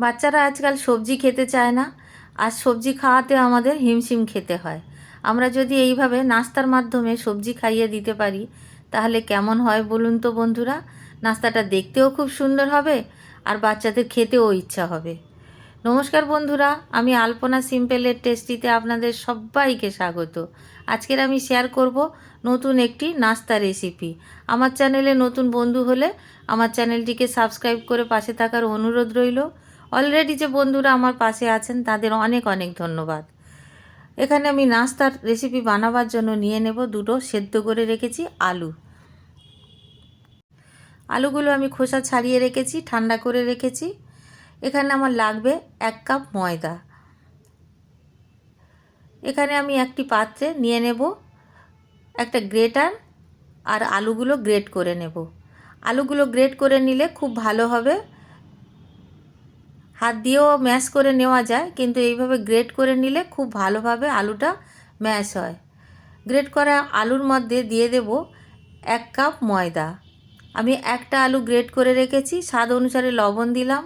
বাচ্চারা আজকাল সবজি খেতে চায় না, আর সবজি খাওয়াতে আমাদের হিমশিম খেতে হয়। আমরা যদি এইভাবে নাস্তার মাধ্যমে সবজি খাইয়ে দিতে পারি তাহলে কেমন হয় বলুন তো বন্ধুরা। নাস্তাটা দেখতেও খুব সুন্দর হবে আর বাচ্চাদের খেতেও ইচ্ছা হবে। নমস্কার বন্ধুরা, আমি আলপনা সিম্পলের টেস্টিতে আপনাদের সবাইকে স্বাগত। আজকের আমি শেয়ার করব নতুন একটি নাস্তা রেসিপি। আমার চ্যানেলে নতুন বন্ধু হলে আমার চ্যানেলটিকে সাবস্ক্রাইব করে পাশে থাকার অনুরোধ রইল। অলরেডি যে বন্ধুরা আমার পাশে আছেন তাদের অনেক অনেক ধন্যবাদ। এখানে আমি নাস্তার রেসিপি বানাবার জন্য নিয়ে নেব দুটো সেদ্ধ করে রেখেছি আলু। আলুগুলো আমি খোসা ছাড়িয়ে রেখেছি, ঠান্ডা করে রেখেছি। এখানে আমার লাগবে 1 কাপ ময়দা। এখানে আমি একটি পাত্রে নিয়ে নেব একটা গ্রেটার আর আলুগুলো গ্রেট করে নেব। আলুগুলো গ্রেট করে নিলে খুব ভালো হবে। হাত দিয়েও ম্যাশ করে নেওয়া যায়, কিন্তু এইভাবে গ্রেট করে নিলে খুব ভালোভাবে আলুটা ম্যাশ হয়। গ্রেট করা আলুর মধ্যে দিয়ে দেব 1 কাপ ময়দা। আমি একটা আলু গ্রেট করে রেখেছি। স্বাদ অনুসারে লবণ দিলাম,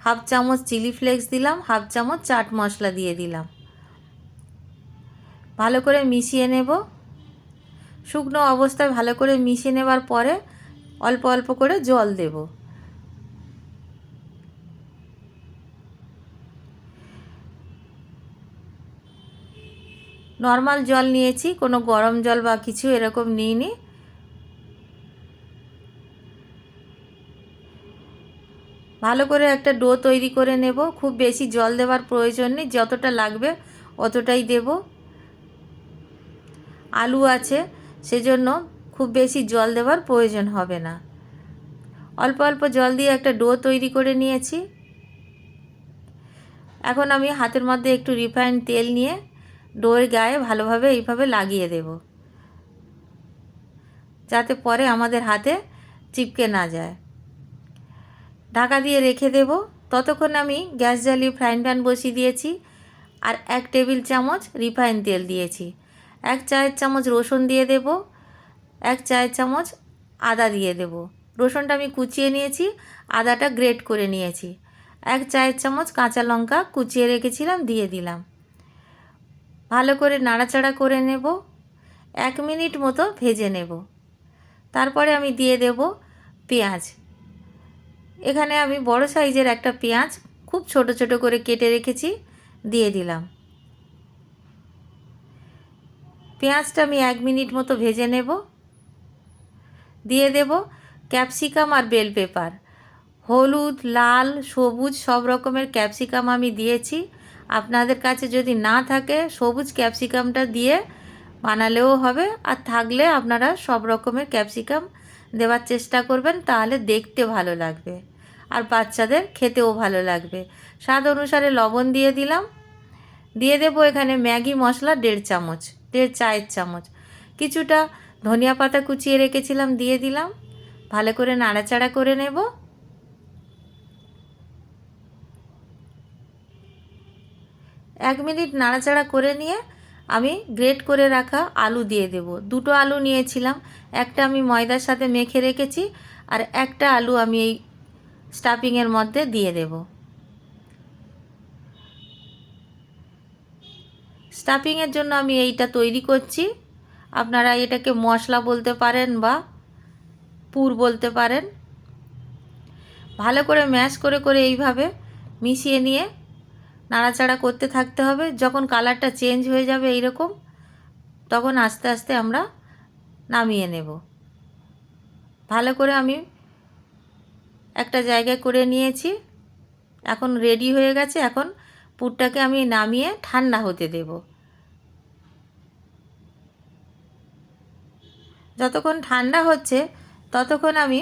হাফ চামচ চিলি ফ্লেক্স দিলাম, হাফ চামচ চাট মশলা দিয়ে দিলাম। ভালো করে মিশিয়ে নেব। শুকনো অবস্থায় ভালো করে মিশিয়ে নেবার পরে অল্প অল্প করে জল দেব। নর্মাল জল নিয়েছি, কোনো গরম জল বা কিছু এরকম নিইনি। ভালো করে একটা ডো তৈরি করে নেব। খুব বেশি জল দেওয়ার প্রয়োজন নেই, যতটা লাগবে অতটাই দেব। আলু আছে সেজন্য খুব বেশি জল দেওয়ার প্রয়োজন হবে না। অল্প অল্প জল দিয়ে একটা ডো তৈরি করে নিয়েছি। এখন আমি হাতের মধ্যে একটু রিফাইন্ড তেল নিয়ে ডোয়ের গায়ে ভালোভাবে এইভাবে লাগিয়ে দেব, যাতে পরে আমাদের হাতে চিপকে না যায়। ঢাকা দিয়ে রেখে দেব। ততক্ষণ আমি গ্যাস জ্বালিয়ে ফ্রাইং প্যান বসিয়ে দিয়েছি আর 1 টেবিল চামচ রিফাইন তেল দিয়েছি। 1 চায়ের চামচ রসুন দিয়ে দেব, 1 চায়ের চামচ আদা দিয়ে দেব। রসুনটা আমি কুচিয়ে নিয়েছি, আদাটা গ্রেট করে নিয়েছি। 1 চায়ের চামচ কাঁচা লঙ্কা কুচিয়ে রেখেছিলাম দিয়ে দিলাম। ভালো করে নাড়াচাড়া করে নেব, 1 মিনিট মতো ভেজে নেব। তারপরে আমি দিয়ে দেব পেঁয়াজ। এখানে আমি বড় সাইজের একটা পেঁয়াজ খুব ছোট ছোট করে কেটে রেখেছি, দিয়ে দিলাম। পেঁয়াজটা আমি 1 মিনিট মতো ভেজে নেব। দিয়ে দেব ক্যাপসিকাম আর বেল পেপার। হলুদ, লাল, সবুজ সব রকমের ক্যাপসিকাম আমি দিয়েছি। আপনাদের কাছে যদি না থাকে সবুজ ক্যাপসিকামটা দিয়ে বানালেও হবে, আর থাকলে আপনারা সব রকমের ক্যাপসিকাম দেওয়ার চেষ্টা করবেন, তাহলে দেখতে ভালো লাগবে আর বাচ্চাদের খেতেও ভালো লাগবে। স্বাদ অনুসারে লবণ দিয়ে দিলাম। দিয়ে দেব এখানে ম্যাগি মশলা 1.5 চামচ, 1.5 চায়ের চামচ। কিছুটা ধনিয়া পাতা কুচিয়ে রেখেছিলাম দিয়ে দিলাম। ভালো করে নাড়াচাড়া করে নেব। 1 মিনিট নাড়াচাড়া করে নিয়ে আমি গ্রেট করে রাখা আলু দিয়ে দেব। দুটো আলু নিয়েছিলাম, একটা আমি ময়দার সাথে মেখে রেখেছি আর একটা আলু আমি এই স্টাফিংয়ের মধ্যে দিয়ে দেব। স্টাফিংয়ের জন্য আমি এইটা তৈরি করছি। আপনারা এটাকে মশলা বলতে পারেন বা পুর বলতে পারেন। ভালো করে ম্যাশ করে করে এইভাবে মিশিয়ে নিয়ে নাড়াচাড়া করতে থাকতে হবে। যখন কালারটা চেঞ্জ হয়ে যাবে এইরকম, তখন আস্তে আস্তে আমরা নামিয়ে নেব। ভালো করে আমি একটা জায়গায় করে নিয়েছি, এখন রেডি হয়ে গেছে। এখন পুরটাকে আমি নামিয়ে ঠান্ডা হতে দেব। যতক্ষণ ঠান্ডা হচ্ছে ততক্ষণ আমি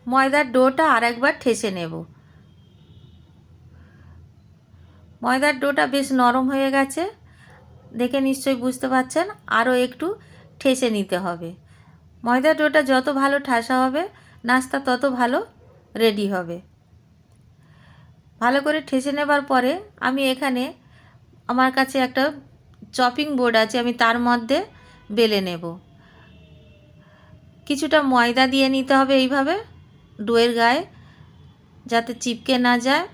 ময়দার ডোটা আরেকবার ঠেসে নেব। ময়দার ডোটা বেশ নরম হয়ে গেছে, দেখে নিশ্চয়ই বুঝতে পারছেন। আরও একটু ঠেসে নিতে হবে। ময়দার ডোটা যত ভালো ঠাসা হবে নাস্তা তত ভালো রেডি হবে। ভালো করে ঠেসে নেবার পরে আমি এখানে আমার কাছে একটা চপিং বোর্ড আছে, আমি তার মধ্যে বেলে নেব। কিছুটা ময়দা দিয়ে নিতে হবে এইভাবে ডোয়ের গায়ে, যাতে চিপকে না যায়।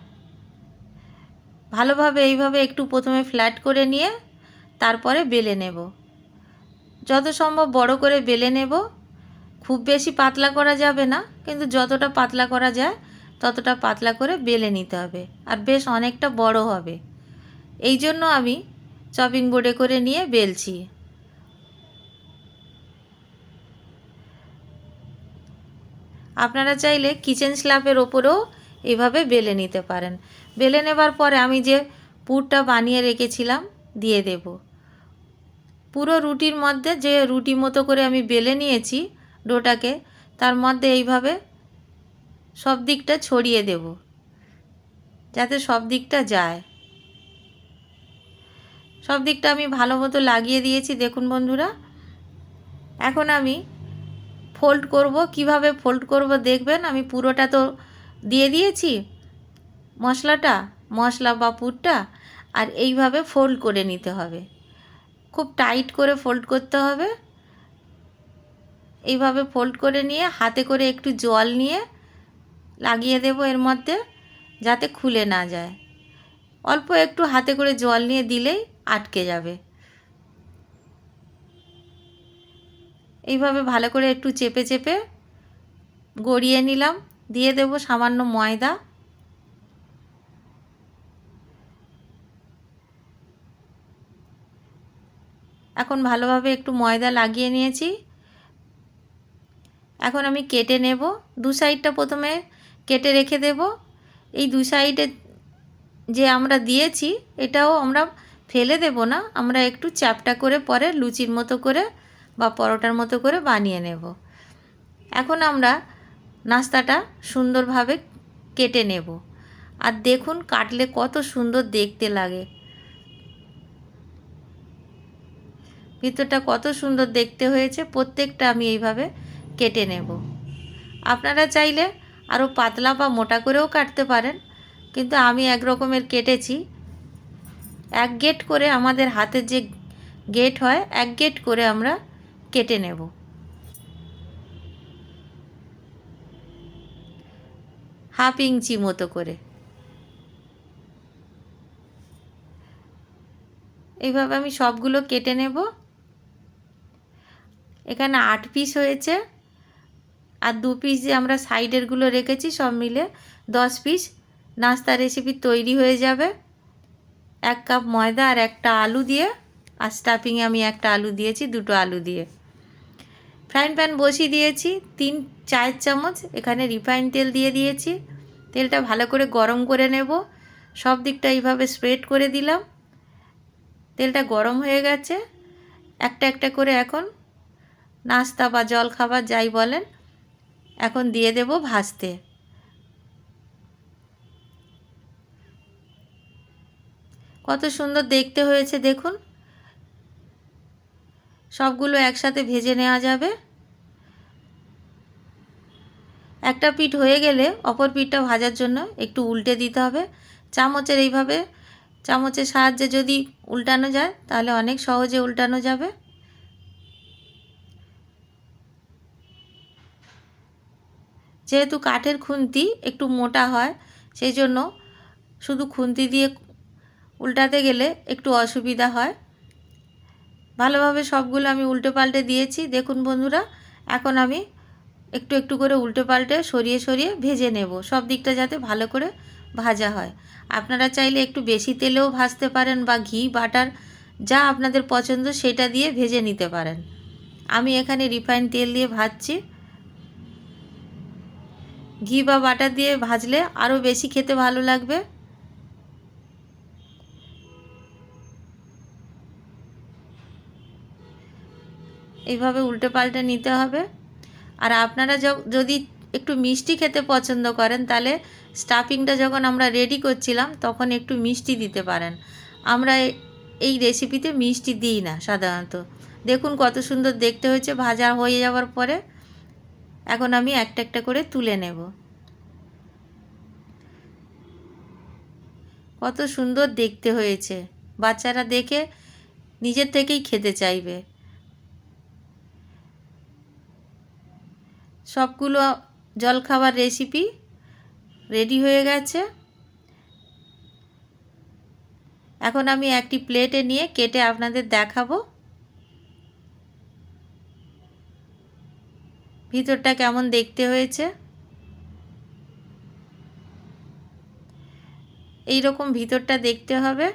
ভালোভাবে এইভাবে একটু প্রথমে ফ্ল্যাট করে নিয়ে তারপরে বেলে নেব। যত সম্ভব বড় করে বেলে নেব। খুব বেশি পাতলা করা যাবে না, কিন্তু যতটা পাতলা করা যায় ততটা পাতলা করে বেলে নিতে হবে, আর বেশ অনেকটা বড় হবে। এই জন্য আমি চপিং বোর্ডে করে নিয়ে বেলছি। আপনারা চাইলে কিচেন স্ল্যাবের ওপরেও এভাবে বেলে নিতে পারেন। বেলে নেবার পরে আমি যে পুরটা বানিয়ে রেখেছিলাম দিয়ে দেব। পুরো রুটির মধ্যে যে রুটি মতো করে আমি বেলে নিয়েছি ডোটাকে, তার মধ্যে এইভাবে সব দিকটা ছড়িয়ে দেব যাতে সব দিকটা যায়। সব দিকটা আমি ভালো মতো লাগিয়ে দিয়েছি দেখুন বন্ধুরা। এখন আমি ফোল্ড করব। কিভাবে ফোল্ড করব দেখবেন। আমি পুরোটা তো দিয়ে দিয়েছি মশলা বা পুরটা, আর এইভাবে ফোল্ড করে নিতে হবে। খুব টাইট করে ফোল্ড করতে হবে। এইভাবে ফোল্ড করে নিয়ে হাতে করে একটু জল নিয়ে লাগিয়ে দেব এর মধ্যে, যাতে খুলে না যায়। অল্প একটু হাতে করে জল নিয়ে দিলেই আটকে যাবে। এইভাবে ভালো করে একটু চেপে চেপে গড়িয়ে নিলাম। দিয়ে দেব সামান্য ময়দা। এখন ভালোভাবে একটু ময়দা লাগিয়ে নিয়েছি। এখন আমি কেটে নেব। দু সাইডটা প্রথমে কেটে রেখে দেব। এই দু সাইডে যে আমরা দিয়েছি এটাও আমরা ফেলে দেব না, আমরা একটু চ্যাপটা করে পরে লুচির মতো করে বা পরোটার মতো করে বানিয়ে নেব। এখন আমরা নাস্তাটা সুন্দরভাবে কেটে নেব। আর দেখুন কাটলে কত সুন্দর দেখতে লাগে, ভিতরটা কত সুন্দর দেখতে হয়েছে। প্রত্যেকটা আমি এইভাবে কেটে নেব। আপনারা চাইলে আরও পাতলা বা মোটা করেও কাটতে পারেন, কিন্তু আমি এক রকমের কেটেছি। এক গেট করে আমাদের হাতের যে গেট হয়, এক গেট করে আমরা কেটে নেব। হাফ ইঞ্চি মতো করে এইভাবে আমি সবগুলো কেটে নেব। এখানে 8 পিস হয়েছে, আর 2 পিস যে আমরা সাইডেরগুলো রেখেছি সব মিলে 10 পিস নাস্তা রেসিপি তৈরি হয়ে যাবে। 1 কাপ ময়দা আর একটা আলু দিয়ে, আর স্টাফিংয়ে আমি একটা আলু দিয়েছি, 2টো আলু দিয়ে। ফ্রাইং প্যান বসিয়ে দিয়েছি। 3 চায়ের চামচ এখানে রিফাইন তেল দিয়ে দিয়েছি। তেলটা ভালো করে গরম করে নেব। সব দিকটা এইভাবে স্প্রেড করে দিলাম। তেলটা গরম হয়ে গেছে। একটা একটা করে এখন নাস্তা বা জল খাবার যাই বলেন এখন দিয়ে দেব ভাজতে। কত সুন্দর দেখতে হয়েছে দেখুন। সবগুলো একসাথে ভেজে নেওয়া যাবে। একটা পিঠ হয়ে গেলে অপর পিঠটা ভাজার জন্য একটু উল্টে দিতে হবে। চামচের এইভাবে চামচের সাহায্যে যদি উল্টানো যায় তাহলে অনেক সহজে উল্টানো যাবে। যেহেতু কাঠের খুন্তি একটু মোটা হয়, সেই জন্য শুধু খুন্তি দিয়ে উল্টাতে গেলে একটু অসুবিধা হয়। ভালোভাবে সবগুলো আমি উল্টে পাল্টে দিয়েছি দেখুন বন্ধুরা। এখন আমি একটু একটু করে উল্টে পাল্টে সরিয়ে সরিয়ে ভেজে নেব, সব দিকটা যাতে ভালো করে ভাজা হয়। আপনারা চাইলে একটু বেশি তেলেও ভাজতে পারেন, বা ঘি বাটার যা আপনাদের পছন্দ সেটা দিয়ে ভেজে নিতে পারেন। আমি এখানে রিফাইন তেল দিয়ে ভাজছি। ঘি বা বাটার দিয়ে ভাজলে আরও বেশি খেতে ভালো লাগবে। এইভাবে উল্টে পাল্টে নিতে হবে। আর আপনারা যদি একটু মিষ্টি খেতে পছন্দ করেন তাহলে স্টাফিংটা যখন আমরা রেডি করছিলাম তখন একটু মিষ্টি দিতে পারেন। আমরা এই রেসিপিতে মিষ্টি দিই না সাধারণত। দেখুন কত সুন্দর দেখতে হয়েছে ভাজা হয়ে যাওয়ার পরে। এখন আমি একটা একটা করে তুলে নেব। কত সুন্দর দেখতে হয়েছে, বাচ্চারা দেখে নিজের থেকেই খেতে চাইবে। সবগুলো জলখাবার রেসিপি রেডি হয়ে গেছে। এখন আমি একটি প্লেটে নিয়ে কেটে আপনাদের দেখাবো ভিতরটা কেমন দেখতে হয়েছে। এই রকম ভিতরটা দেখতে হবে।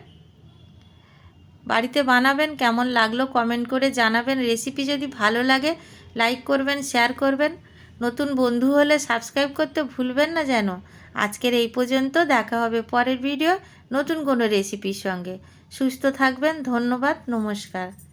বাড়িতে বানাবেন, কেমন লাগলো কমেন্ট করে জানাবেন। রেসিপি যদি ভালো লাগে লাইক করবেন, শেয়ার করবেন। নতুন বন্ধু হলে সাবস্ক্রাইব করতে ভুলবেন না যেন। আজকের এই পর্যন্ত, দেখা হবে পরের ভিডিও নতুন কোনো রেসিপির সঙ্গে। সুস্থ থাকবেন। ধন্যবাদ, নমস্কার।